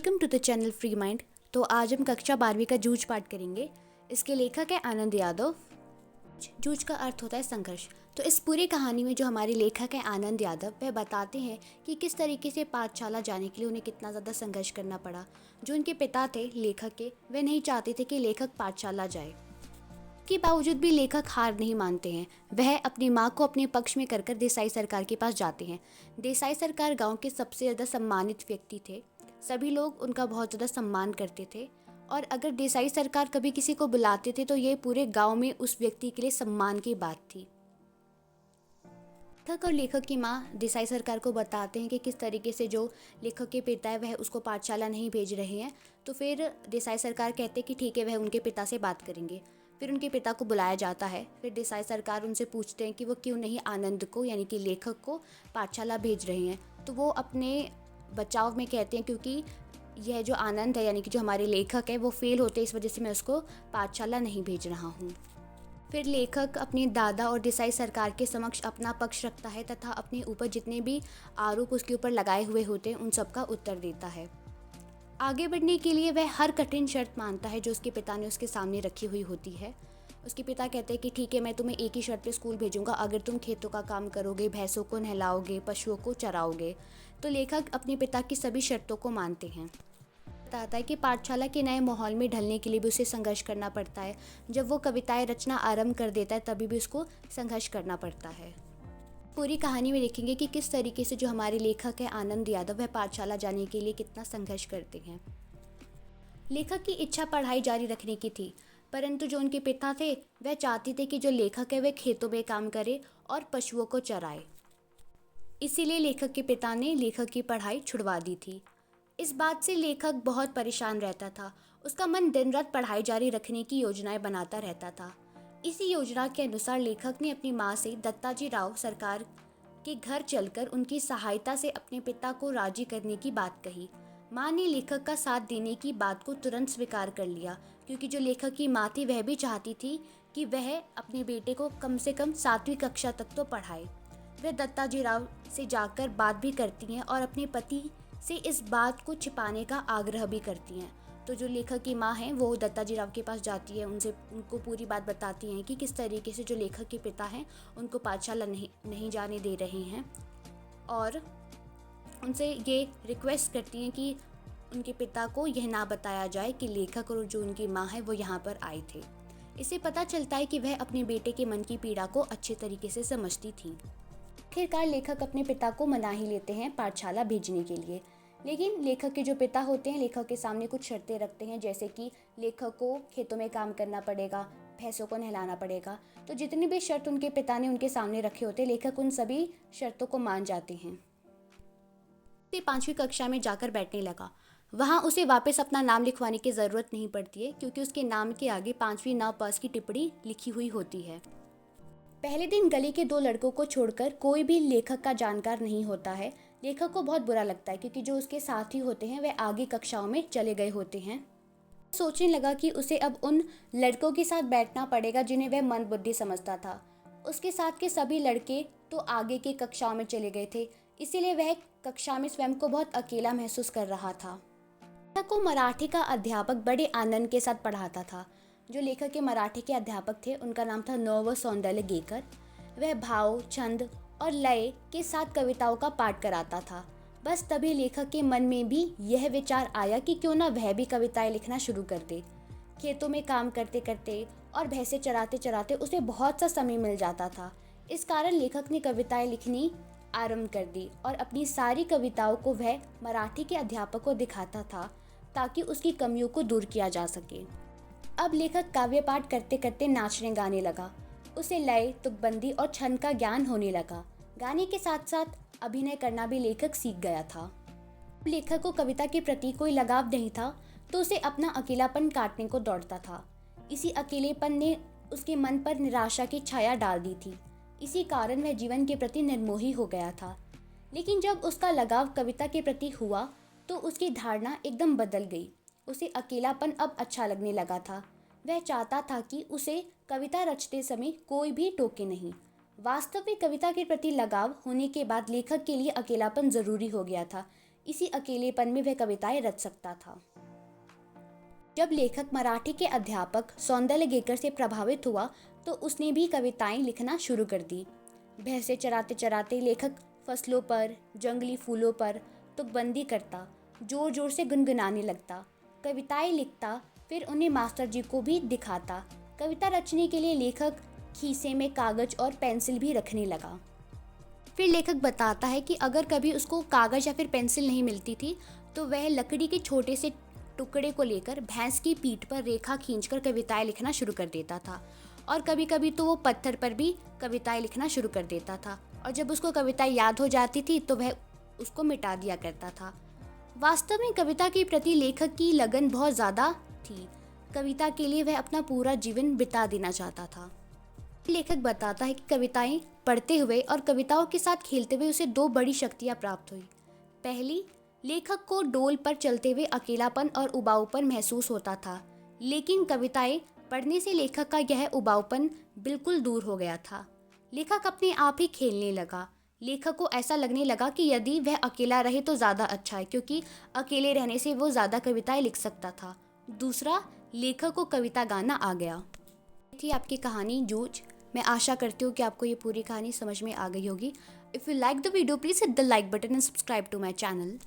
Welcome to the channel free mind. तो आज हम कक्षा 12वीं का जूझ पाठ करेंगे। इसके लेखक है आनंद यादव। जूझ का अर्थ होता है संघर्ष। तो इस पूरी कहानी में जो हमारे लेखक हैं आनंद यादव, वह बताते हैं कि किस तरीके से पाठशाला जाने के लिए उन्हें कितना ज़्यादा संघर्ष करना पड़ा। जो उनके पिता थे लेखक के, वे नहीं चाहते थे कि लेखक पाठशाला जाए। के बावजूद भी लेखक हार नहीं मानते हैं। वह अपनी माँ को अपने पक्ष में कर देसाई सरकार के पास जाते हैं। देसाई सरकार गांव के सबसे ज़्यादा सम्मानित व्यक्ति थे। सभी लोग उनका बहुत ज़्यादा सम्मान करते थे और अगर देसाई सरकार कभी किसी को बुलाते थे तो ये पूरे गांव में उस व्यक्ति के लिए सम्मान की बात थी। लेखक और लेखक की माँ देसाई सरकार को बताते हैं कि किस तरीके से जो लेखक के पिता है वह उसको पाठशाला नहीं भेज रहे हैं। तो फिर देसाई सरकार कहते कि ठीक है, वह उनके पिता से बात करेंगे। फिर उनके पिता को बुलाया जाता है। फिर देसाई सरकार उनसे पूछते हैं कि वो क्यों नहीं आनंद को यानी कि लेखक को पाठशाला भेज रहे हैं। तो वो अपने बचाव में कहते हैं क्योंकि यह जो आनंद है यानी कि जो हमारे लेखक है वो फेल होते हैं, इस वजह से मैं उसको पाठशाला नहीं भेज रहा हूँ। फिर लेखक अपने दादा और देसाई सरकार के समक्ष अपना पक्ष रखता है तथा अपने ऊपर जितने भी आरोप उसके ऊपर लगाए हुए होते हैं उन सब का उत्तर देता है। आगे बढ़ने के लिए वह हर कठिन शर्त मानता है जो उसके पिता ने उसके सामने रखी हुई होती है। उसके पिता कहते हैं कि ठीक है, मैं तुम्हें एक ही शर्त पे स्कूल भेजूंगा, अगर तुम खेतों का काम करोगे, भैंसों को नहलाओगे, पशुओं को चराओगे। तो लेखक अपने पिता की सभी शर्तों को मानते हैं। बताता है कि पाठशाला के नए माहौल में ढलने के लिए भी उसे संघर्ष करना पड़ता है। जब वो कविताएं रचना आरंभ कर देता है तभी भी उसको संघर्ष करना पड़ता है। पूरी कहानी में देखेंगे कि किस तरीके से जो हमारे लेखक है आनंद यादव वह पाठशाला जाने के लिए कितना संघर्ष करते हैं। लेखक की इच्छा पढ़ाई जारी रखने की थी, परंतु जो उनके पिता थे वह चाहते थे कि जो लेखक है वह खेतों में काम करे और पशुओं को चराए। इसीलिए लेखक के पिता ने लेखक की पढ़ाई छुड़वा दी थी। इस बात से लेखक बहुत परेशान रहता था। उसका मन दिन रात पढ़ाई जारी रखने की योजनाएं बनाता रहता था। इसी योजना के अनुसार लेखक ने अपनी माँ से दत्ताजी राव सरकार के घर चलकर उनकी सहायता से अपने पिता को राजी करने की बात कही। माँ ने लेखक का साथ देने की बात को तुरंत स्वीकार कर लिया क्योंकि जो लेखक की माँ थी वह भी चाहती थी कि वह अपने बेटे को कम से कम 7वीं कक्षा तक तो पढ़ाए। वह दत्ताजी राव से जाकर बात भी करती हैं और अपने पति से इस बात को छिपाने का आग्रह भी करती हैं। तो जो लेखक की माँ है वो दत्ताजी राव के पास जाती है, उनको पूरी बात बताती हैं कि किस तरीके से जो लेखक के पिता हैं उनको पाठशाला नहीं जाने दे रहे हैं और उनसे ये रिक्वेस्ट करती हैं कि उनके पिता को यह ना बताया जाए कि लेखक और जो उनकी माँ है वो यहाँ पर आए थे। इससे पता चलता है कि वह अपने बेटे के मन की पीड़ा को अच्छे तरीके से समझती थी। आखिरकार लेखक अपने पिता को मना ही लेते हैं पाठशाला भेजने के लिए, लेकिन लेखक के जो पिता होते हैं लेखक के सामने कुछ शर्तें रखते हैं, जैसे कि लेखक को खेतों में काम करना पड़ेगा, भैंसों को नहलाना पड़ेगा। तो जितनी भी शर्त उनके पिता ने उनके सामने रखे होते लेखक उन सभी शर्तों को मान जाते हैं। 5वीं कक्षा में जाकर बैठने लगा। वहाँ उसे वापस अपना नाम लिखवाने की ज़रूरत नहीं पड़ती है क्योंकि उसके नाम के आगे 5वीं ना पास की टिप्पणी लिखी हुई होती है। पहले दिन गली के 2 लड़कों को छोड़कर कोई भी लेखक का जानकार नहीं होता है। लेखक को बहुत बुरा लगता है क्योंकि जो उसके साथी होते हैं वे आगे कक्षाओं में चले गए होते हैं। सोचने लगा कि उसे अब उन लड़कों के साथ बैठना पड़ेगा जिन्हें वह मंदबुद्धि समझता था। उसके साथ के सभी लड़के तो आगे की कक्षाओं में चले गए थे, इसीलिए वह कक्षा में स्वयं को बहुत अकेला महसूस कर रहा था। लेखक को मराठी का अध्यापक बड़े आनंद के साथ पढ़ाता था। जो लेखक के मराठी के अध्यापक थे उनका नाम था नव सौंदर्यगेकर। वह भाव, छंद और लय के साथ कविताओं का पाठ कराता था। बस तभी लेखक के मन में भी यह विचार आया कि क्यों ना वह भी कविताएं लिखना शुरू कर दे। खेतों में काम करते करते और भैंसे चराते चराते उसे बहुत सा समय मिल जाता था। इस कारण लेखक ने कविताएं लिखनी आरंभ कर दी और अपनी सारी कविताओं को वह मराठी के अध्यापक को दिखाता था ताकि उसकी कमियों को दूर किया जा सके। अब लेखक काव्य पाठ करते करते नाचने गाने लगा। उसे लय, तुकबंदी और छंद का ज्ञान होने लगा। गाने के साथ साथ अभिनय करना भी लेखक सीख गया था। लेखक को कविता के प्रति कोई लगाव नहीं था तो उसे अपना अकेलापन काटने को दौड़ता था। इसी अकेलेपन ने उसके मन पर निराशा की छाया डाल दी थी। इसी कारण वह जीवन के प्रति निर्मोही हो गया था। लेकिन जब उसका लगाव कविता के प्रति हुआ तो उसकी धारणा एकदम बदल गई। उसे अकेलापन अब अच्छा लगने लगा था। वह चाहता था कि उसे कविता रचते समय कोई भी टोके नहीं। वास्तव में कविता के प्रति लगाव होने के बाद लेखक के लिए अकेलापन जरूरी हो गया था इसी अकेलेपन में वह कविताएं रच सकता था। जब लेखक मराठी के अध्यापक सौंदर्यगेकर से प्रभावित हुआ तो उसने भी कविताएं लिखना शुरू कर दी। भैंसे चराते चराते लेखक फसलों पर, जंगली फूलों पर तुकबंदी करता, जोर जोर से गुनगुनाने लगता, कविताएं लिखता, फिर उन्हें मास्टर जी को भी दिखाता। कविता रचने के लिए लेखक खीसे में कागज और पेंसिल भी रखने लगा। फिर लेखक बताता है कि अगर कभी उसको कागज या फिर पेंसिल नहीं मिलती थी तो वह लकड़ी के छोटे से टुकड़े को लेकर भैंस की पीठ पर रेखा खींचकर कविताएं लिखना शुरू कर देता था, और कभी कभी तो वो पत्थर पर भी कविताएं लिखना शुरू कर देता था, और जब उसको कविताएं याद हो जाती थी तो वह उसको मिटा दिया करता था। वास्तव में कविता के प्रति लेखक की लगन बहुत ज़्यादा थी। कविता के लिए वह अपना पूरा जीवन बिता देना चाहता था। लेखक बताता है कि कविताएं पढ़ते हुए और कविताओं के साथ खेलते हुए उसे दो बड़ी शक्तियां प्राप्त हुई। पहली, लेखक को डोल पर चलते हुए अकेलापन और उबाऊपन महसूस होता था, लेकिन कविताएं पढ़ने से लेखक का यह उबाऊपन बिल्कुल दूर हो गया था। लेखक अपने आप ही खेलने लगा। लेखक को ऐसा लगने लगा कि यदि वह अकेला रहे तो ज़्यादा अच्छा है, क्योंकि अकेले रहने से वो ज़्यादा कविताएं लिख सकता था। दूसरा, लेखक को कविता गाना आ गया। थी आपकी कहानी जूझ। मैं आशा करती हूँ कि आपको ये पूरी कहानी समझ में आ गई होगी। If you like the video please hit the like button and subscribe to my channel.